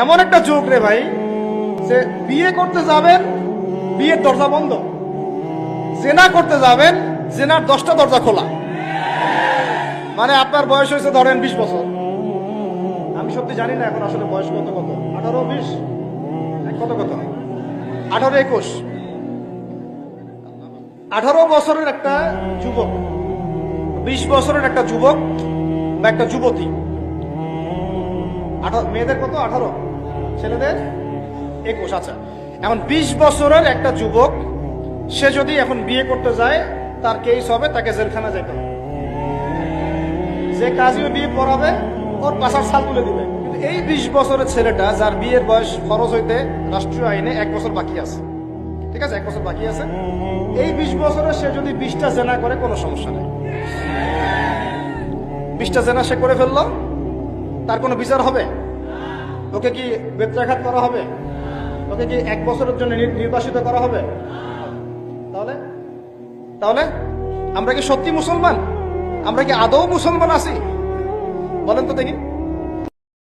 এমন একটা যুগ রে ভাই, যে বিয়ে করতে যাবেন বিয়ের দরজা বন্ধ, জেনা করতে যাবেন জেনার 10টা দরজা খোলা। মানে আপনার বয়স হয়েছে ধরেন 20 বছর, আমি সত্যি জানি না এখন আসলে বয়স কত কত, 18 20 কত কত 18 21, 18 বছরের একটা যুবক, 20 বছরের একটা যুবক বা একটা যুবতী, মেয়েদের কত 18, ছেলেদের 21। আচ্ছা, এখন 20 বছরের একটা যুবক সে যদি এখন বিয়ে করতে যায়, তার কেস হবে তাকে জেলখানা যেতে হবে। যে কাজীও বিয়ে পড়াবে ওর পাশার ছাল তুলে দিবে। কিন্তু এই 20 বছরের ছেলেটা, যার বিয়ের বয়স ফরজ হইতে রাষ্ট্রীয় আইনে 1 বছর বাকি আছে, ঠিক আছে, 1 বছর বাকি আছে, এই 20 বছরে সে যদি 20টা জেনা করে কোনো সমস্যা নেই। 20টা জেনা সে করে ফেললো, তার কোনো বিচার হবে? ওকে কি বেত্রাঘাত করা হবে? ওকে কি 1 বছরের জন্য নির্বাসিত করা হবে? তাহলে তাহলে আমরা কি সত্যি মুসলমান? আমরা কি আদৌ মুসলমান আছি? বলেন তো দেখি।